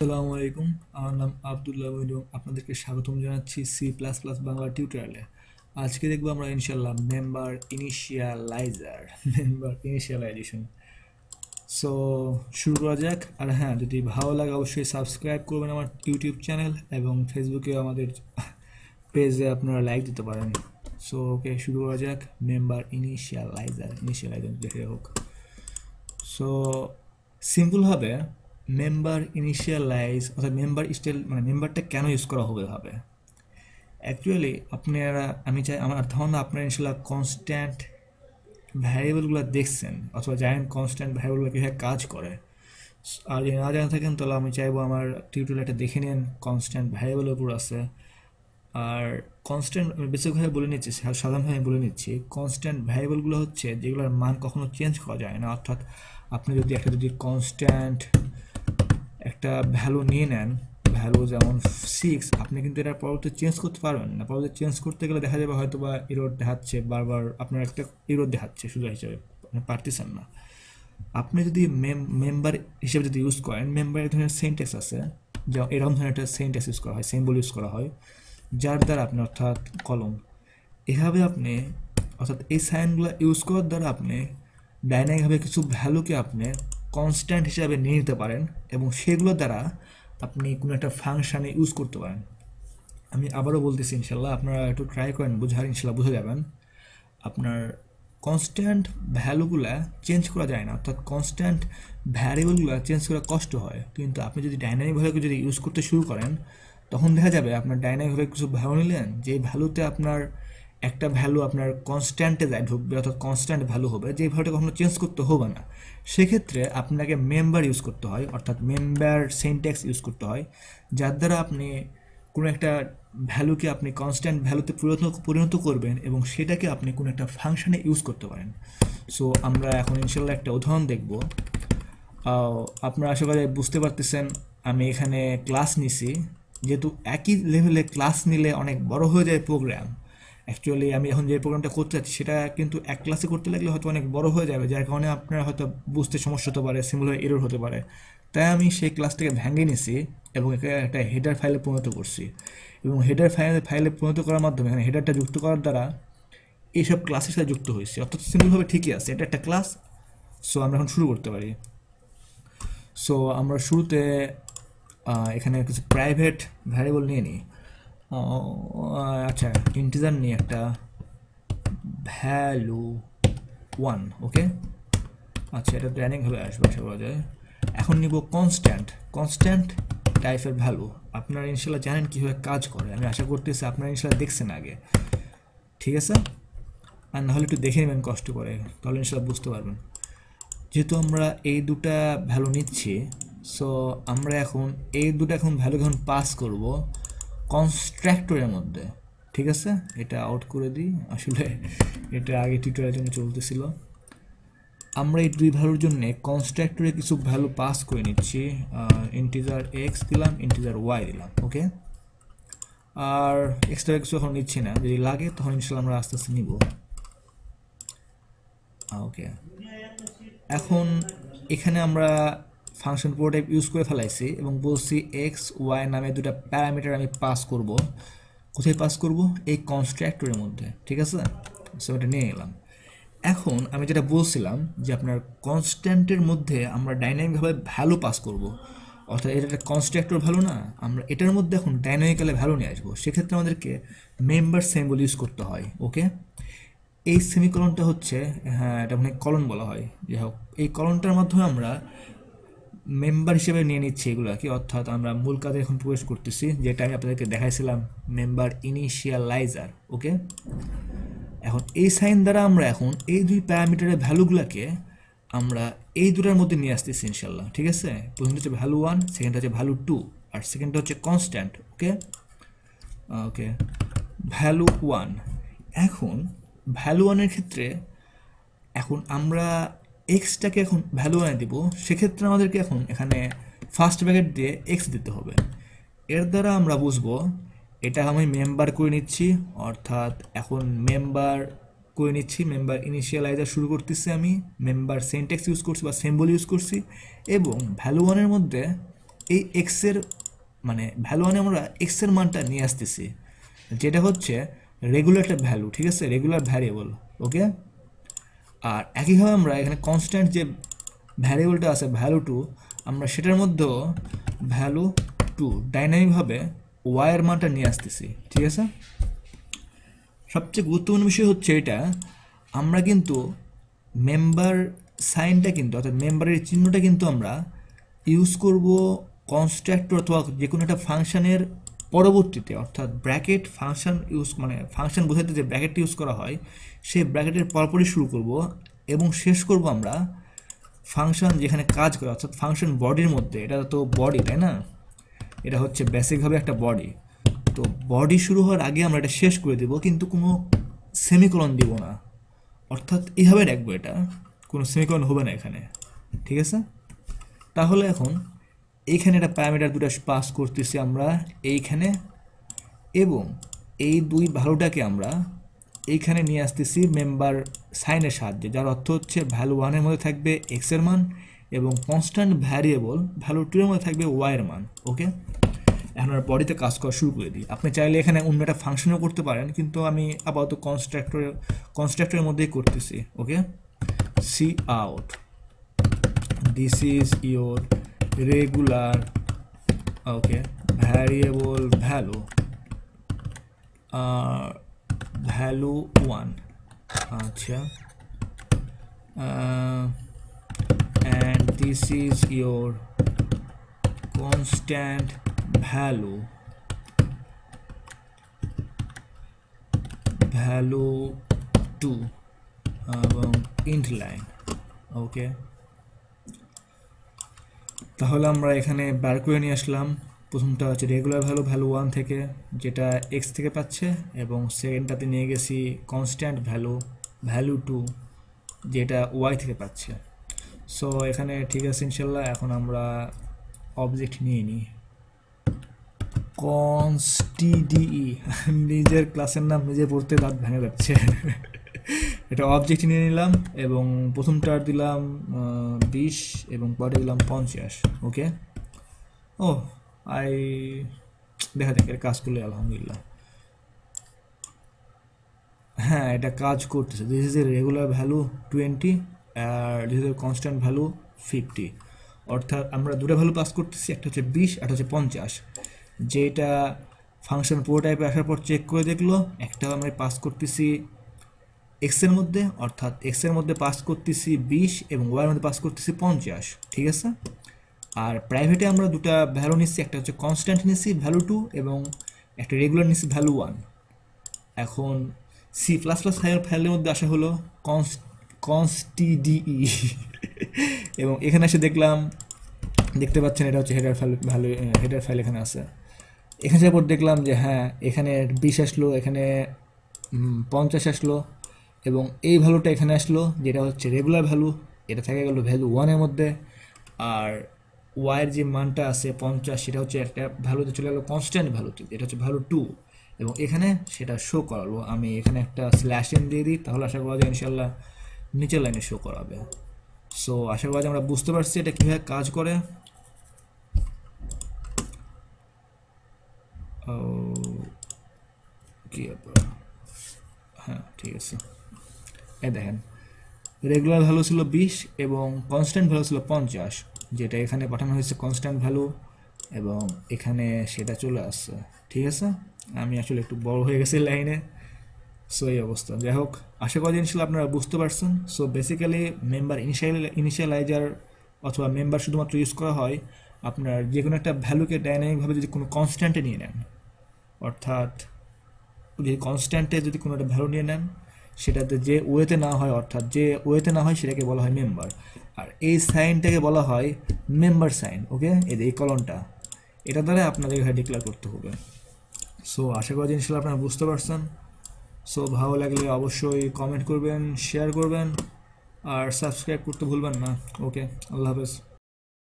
আসসালামু আলাইকুম। আমার নাম আব্দুল্লাহ মঈন এবং আপনাদেরকে স্বাগতম জানাচ্ছি সি প্লাস প্লাস বাংলা টিউটোরিয়ালে। আজকে দেখবো আমরা ইনশাল্লাহ মেম্বার ইনিশিয়ালাইজেশন। সো শুরু করা যাক। আর হ্যাঁ, যদি ভালো লাগে অবশ্যই সাবস্ক্রাইব করবেন আমার ইউটিউব চ্যানেল এবং ফেসবুকে আমাদের পেজে আপনারা লাইক দিতে পারেন। সো ওকে, শুরু করা যাক। ইনিশিয়ালাইজার দেখে হোক। সো সিম্পলভাবে মেম্বার ইনিশিয়ালাইজ অর্থাৎ মেম্বার স্টাইল মানে মেম্বারটা কেন ইউজ করা হবে অ্যাকচুয়ালি আপনারা আমি চাই আমার ধারণা আপনারা ইনশাল্লাহ কনস্ট্যান্ট ভ্যারিয়েবলগুলো দেখছেন অথবা জানেন কনস্ট্যান্ট ভ্যারিয়েবলগুলো কীভাবে কাজ করে। আর যদি না জানা থাকেন তাহলে আমি চাইবো আমার টিউটোরিয়ালটা দেখে নিন, কনস্ট্যান্ট ভ্যারিয়েবলের উপর আছে। আর কনস্ট্যান্ট বেসিকভাবে বলে নিচ্ছি, সাধারণভাবে বলে নিচ্ছি, কনস্ট্যান্ট ভ্যারিয়েবলগুলো হচ্ছে যেগুলোর মান কখনো চেঞ্জ করা যায় না। অর্থাৎ আপনি যদি কনস্ট্যান্ট একটা ভ্যালু নিয়ে নেন, ভ্যালু যেমন 6, আপনি কিন্তু এটা পরবর্তী চেঞ্জ করতে পারবেন না। পরবর্তী চেঞ্জ করতে গেলে দেখা যাবে হয়তো বা এরর দেখাচ্ছে, বারবার আপনার একটা এরর দেখাচ্ছে শুধু হিসাবে, আপনি পারতেছেন না। আপনি যদি মেম্বার হিসেবে যদি ইউজ করেন, মেম্বারের ধরনের সেন্টেক্স আছে, যা এরকম ধরনের একটা সেন্টেক্স ইউজ করা হয়, সিম্বল ইউজ করা হয়, যার দ্বারা আপনি অর্থাৎ কলম, এভাবে আপনি অর্থাৎ এই সাইনগুলো ইউজ করার দ্বারা আপনি ডাইনামিকভাবে কিছু ভ্যালুকে আপনি কনস্ট্যান্ট হিসাবে নিয়ে নিতে পারেন এবং সেগুলোর দ্বারা আপনি কোনো একটা ফাংশানে ইউজ করতে পারেন। আমি আবারও বলতেছি, ইনশাল্লাহ আপনারা একটু ট্রাই করেন বোঝার, ইনশাল্লাহ বুঝে যাবেন। আপনার কনস্ট্যান্ট ভ্যালুগুলা চেঞ্জ করা যায় না, অর্থাৎ কনস্ট্যান্ট ভ্যারিয়েবলগুলো চেঞ্জ করা কষ্ট হয়, কিন্তু আপনি যদি ডাইনামিক ভ্যালুকে যদি ইউজ করতে শুরু করেন তখন দেখা যাবে আপনার ডাইনামিক ভ্যালু কিছু ভ্যালু নিলেন, যে ভ্যালুতে আপনার একটা ভ্যালু আপনার কনস্ট্যান্টে যায় ঢুকবে, অর্থাৎ কনস্ট্যান্ট ভ্যালু হবে, যে ভ্যালুটা কখনো চেঞ্জ করতে হবে না। সেক্ষেত্রে আপনাকে মেম্বার ইউজ করতে হয়, অর্থাৎ মেম্বার সিনট্যাক্স ইউজ করতে হয়, যার দ্বারা আপনি কোনো একটা ভ্যালুকে আপনি কনস্ট্যান্ট ভ্যালুতে পরিণত করবেন এবং সেটাকে আপনি কোনো একটা ফাংশনে ইউজ করতে পারেন। সো আমরা এখন ইনশাল্লাহ একটা উদাহরণ দেখব। আপনারা আশা করি বুঝতে পারতেছেন আমি এখানে ক্লাস নিছি, যেহেতু একই লেভেলে ক্লাস নিলে অনেক বড় হয়ে যায় প্রোগ্রাম। অ্যাকচুয়ালি আমি এখন যে প্রোগ্রামটা করতে যাচ্ছি সেটা কিন্তু এক ক্লাসে করতে লাগলে হয়তো অনেক বড় হয়ে যাবে, যার কারণে আপনারা হয়তো বুঝতে সমস্যা হতে পারে, সিমিলার এরর হতে পারে। তাই আমি সেই ক্লাসটাকে ভেঙে নিছি এবং একে একটা হেডার ফাইলে পরিণত করছি, এবং হেডার ফাইলে পরিণত করার মাধ্যমে এখানে হেডারটা যুক্ত করার দ্বারা এইসব ক্লাসের সাথে যুক্ত হয়েছে, অর্থাৎ সিম্পলভাবে ঠিকই আছে, এটা একটা ক্লাস। সো আমরা এখন শুরু করতে পারি। সো আমরা শুরুতে এখানে কিছু প্রাইভেট ভ্যারিয়েবল নিয়ে নিই। আচ্ছা, ইন্টিজার নিয়ে একটা ভ্যালু 1, ওকে। আচ্ছা, এটা ডাইনামিকভাবে আসবে আশা করা যায়। এখন নিব কনস্ট্যান্ট টাইপের ভ্যালু। আপনারা ইনশাল্লাহ জানেন কীভাবে কাজ করে, আমি আশা করতেছি আপনারা ইনশাল্লাহ দেখছেন আগে, ঠিক আছে? আর নাহলে একটু দেখে নেবেন কষ্ট করে, তাহলে ইনশাল্লাহ বুঝতে পারবেন। যেহেতু আমরা এই দুটা ভ্যালু নিচ্ছি, সো আমরা এখন ভ্যালু এখন পাস করব কনস্ট্রাক্টরের মধ্যে, ঠিক আছে? এটা আউট করে দিই, আসলে এটা আগে টিউটোরিয়ালের জন্য চলতেছিল। আমরা এই দুই ভ্যালুর জন্য কনস্ট্রাক্টরে কিছু ভ্যালু পাস করে নিচ্ছি, ইন্টিজার এক্স দিলাম, ইন্টিজার ওয়াই দিলাম, ওকে। আর এক্সট্রা কিছু এখন নিচ্ছি না, যদি লাগে তখন ইনশাল্লাহ আমরা আস্তে আস্তে নিব, ওকে। এখন এখানে আমরা ফাংশন প্রোটোটাইপ ইউজ করে ফেলাইছি এবং বলছি এক্স ওয়াই নামে দুটা প্যারামিটার আমি পাস করব। কোথায় পাস করব? এই কনস্ট্রাক্টরের মধ্যে, ঠিক আছে? সো এটা নিয়ে নিলাম। এখন আমি যেটা বলছিলাম যে আপনার কনস্ট্যান্টের মধ্যে আমরা ডাইনামিকভাবে ভ্যালু পাস করব, অর্থাৎ এটা একটা কনস্ট্রাক্টর ভ্যালু না, আমরা এটার মধ্যে এখন ডাইনামিক্যালি ভ্যালু নিয়ে আসবো। সেক্ষেত্রে আমাদেরকে মেম্বার সিম্বল ইউজ করতে হয়, ওকে। এই সেমিকলনটা হচ্ছে, হ্যাঁ এটা মানে কলন বলা হয়, যাই হোক, এই কলনটার মাধ্যমে আমরা মেম্বার হিসেবে নিয়ে নিচ্ছি এগুলো কি, অর্থাৎ আমরা মূল কাজে এখন প্রবেশ করতেছি, যেটা আমি আপনাদেরকে দেখাইছিলাম, মেম্বার ইনিশিয়ালাইজার, ওকে। এখন এই সাইন দ্বারা আমরা এখন এই দুই প্যারামিটারের ভ্যালুগুলোকে আমরা এই দুটার মধ্যে নিয়ে আসতেছি ইনশাল্লাহ, ঠিক আছে? প্রথমটা হচ্ছে ভ্যালু 1, সেকেন্ডটা হচ্ছে ভ্যালু 2, আর সেকেন্ডটা হচ্ছে কনস্ট্যান্ট, ওকে। ওকে, ভ্যালু 1। এখন ভ্যালু 1-এর ক্ষেত্রে এখন আমরা এক্সটাকে এখন ভ্যালু 1-এ দিব, সেক্ষেত্রে আমাদেরকে এখন এখানে ফার্স্ট ব্র্যাকেট দিয়ে এক্স দিতে হবে। এর দ্বারা আমরা বুঝবো এটা আমি মেম্বার করে নিচ্ছি, অর্থাৎ এখন মেম্বার করে নিচ্ছি, মেম্বার ইনিশিয়ালাইজার শুরু করতেছি, আমি মেম্বার সিনট্যাক্স ইউজ করছি বা সিম্বল ইউজ করছি, এবং ভ্যালু 1-এর মধ্যে এই এক্সের মানে ভ্যালু মানে আমরা এক্সের মানটা নিয়ে আসতেছি, যেটা হচ্ছে রেগুলার একটা ভ্যালু, ঠিক আছে, রেগুলার ভ্যারিয়েবল। ওকে, আর একইভাবে আমরা এখানে কনস্ট্যান্ট যে ভ্যারিয়েবলটা আছে ভ্যালু টু, আমরা সেটার মধ্যেও ভ্যালু টু ডাইনামিকভাবে ওয়াইয়ের মানটা নিয়ে আসতেছি, ঠিক আছে। সবচেয়ে গুরুত্বপূর্ণ বিষয় হচ্ছে এটা, আমরা কিন্তু মেম্বার সাইনটা কিন্তু অর্থাৎ মেম্বারের চিহ্নটা কিন্তু আমরা ইউজ করব কনস্ট্রাক্টর অথবা যে কোনো একটা ফাংশনের পরবর্তীতে, অর্থাৎ ব্র্যাকেট ফাংশন ইউজ মানে ফাংশন বোঝাতে যে ব্র্যাকেটটা ইউজ করা হয় সেই ব্র্যাকেটের পরপরই শুরু করব এবং শেষ করব আমরা ফাংশন যেখানে কাজ করে, অর্থাৎ ফাংশন বডির মধ্যে। এটা তো বডি, তাই না, এটা হচ্ছে বেসিকভাবে একটা বডি। তো বডি শুরু হওয়ার আগে আমরা এটা শেষ করে দেব, কিন্তু কোনো সেমিকোলন দিব না, অর্থাৎ এইভাবে রাখবো, এটা কোনো সেমিকোলন হবে না এখানে, ঠিক আছে। তাহলে এখন এইখানে একটা প্যারামিটার দুটো পাস করতেছি আমরা এইখানে, এবং এই দুই ভ্যালুটাকে আমরা এইখানে নিয়ে আসতেছি মেম্বার সাইনের সাহায্যে, যার অর্থ হচ্ছে ভ্যালু ওয়ানের মধ্যে থাকবে এক্সের মান এবং কনস্ট্যান্ট ভ্যারিয়েবল ভ্যালু টু এর মধ্যে থাকবে ওয়াইয়ের মান। ওকে, এখন আর বডিতে কাজ করা শুরু করে দিই। আপনি চাইলে এখানে অন্য একটা ফাংশনও করতে পারেন, কিন্তু আমি আপাতত কনস্ট্রাক্টরের মধ্যেই করতেছি। Okay, cout, this is your regular okay variable value value one, আচ্ছা, and this is your constant value value 2 এবং int line। ওকে, তাহলে আমরা এখানে বার করে নিয়ে আসলাম। প্রথমটা হচ্ছে রেগুলার ভ্যালু ভ্যালু 1 থেকে, যেটা এক্স থেকে পাচ্ছে, এবং সেকেন্ডটাতে নিয়ে গেছি কনস্ট্যান্ট ভ্যালু ভ্যালু 2, যেটা ওয়াই থেকে পাচ্ছে। সো এখানে ঠিক আছে ইনশাল্লাহ। এখন আমরা অবজেক্ট নিয়ে নিই, কনস্টিডিই, নিজের ক্লাসের নাম নিজে পড়তে দাঁত ভেঙে যাচ্ছে। এটা অবজেক্ট নিয়ে নিলাম এবং প্রথমটার দিলাম 20 এবং পরে দিলাম 50। ওকে, ও আই দেখা যাক এর কাজ করলে আলহামদুলিল্লাহ। হ্যাঁ, এটা কাজ করতেছে। This is a regular value 20 আর this is a constant value 50, অর্থাৎ আমরা দুটো ভ্যালু পাস করতেছি, একটা হচ্ছে 20 একটা হচ্ছে 50, যেটা ফাংশন পুরো টাইপে আসার পর চেক করে দেখলো। একটা আমরা পাস করতেছি এক্সের মধ্যে, অর্থাৎ এক্সের মধ্যে পাস করতেছি 20 এবং ওয়াইয়ের মধ্যে পাস করতেছি 50, ঠিক আছে। আর প্রাইভেটে আমরা দুটো ভ্যালু নিচ্ছি, একটা হচ্ছে কনস্ট্যান্ট নিচ্ছি ভ্যালু 2 এবং একটা রেগুলার নিচ্ছি ভ্যালু 1। এখন সি প্লাস প্লাস ফাইলের মধ্যে আসা হলো কনস্টিডিই, এবং এখানে এসে দেখলাম, দেখতে পাচ্ছেন এটা হচ্ছে header file, value header file এখানে আছে। এখানে যাওয়ার পর দেখলাম যে হ্যাঁ, এখানে 20 আসলো, এখানে 50 আসলো, এবং এই ভ্যালুটা এখানে আসলো, যেটা হচ্ছে রেগুলার ভ্যালু, এটা থেকে গেলো ভ্যালু 1-এর মধ্যে। আর ওয়াইয়ের যে মানটা আছে 50, সেটা হচ্ছে একটা ভ্যালুতে চলে গেলো কনস্ট্যান্ট ভ্যালুতে, এটা হচ্ছে ভ্যালু 2, এবং এখানে সেটা শো করালো। আমি এখানে একটা স্ল্যাশ এন দিয়ে দিই, তাহলে আশা করা যায় ইনশাল্লাহ নিচের লাইনে শো করাবে। সো আশা করা যায় আমরা বুঝতে পারছি এটা কীভাবে কাজ করে। কি ব্যাপার, হ্যাঁ ঠিক আছে। এই দেখেন, রেগুলার ভ্যালু ছিল 20 এবং কনস্ট্যান্ট ভ্যালু ছিল 50, যেটা এখানে পাঠানো হয়েছে কনস্ট্যান্ট ভ্যালু, এবং এখানে সেটা চলে আসছে, ঠিক আছে। আমি আসলে একটু বড় হয়ে গেছি লাইনে, সো এই অবস্থা। যাই হোক, আশা করি ইনশাল্লাহ আপনারা বুঝতে পারছেন। সো বেসিক্যালি মেম্বার ইনিশিয়ালাইজার অথবা মেম্বার শুধুমাত্র ইউজ করা হয় আপনার যে কোনো একটা ভ্যালুকে ডাইনামিকভাবে যদি কোনো কনস্ট্যান্টে নিয়ে নেন, অর্থাৎ যদি কনস্ট্যান্টে যদি কোনো একটা ভ্যালু নিয়ে নেন, সেটাতে যে ওয়েতে না হয়, অর্থাৎ যে ওয়েতে না হয় সেটাকে বলা হয় মেম্বার, আর এই সাইনটাকে বলা হয় মেম্বার সাইন। ওকে, এই কলনটা, এটা দ্বারা আপনাদের এখানে ডিক্লেয়ার করতে হবে। সো আশা করি ইনশাল্লাহ আপনারা বুঝতে পারছেন। সো ভালো লাগলে অবশ্যই কমেন্ট করবেন, শেয়ার করবেন, আর সাবস্ক্রাইব করতে ভুলবেন না। ওকে, আল্লাহ হাফেজ।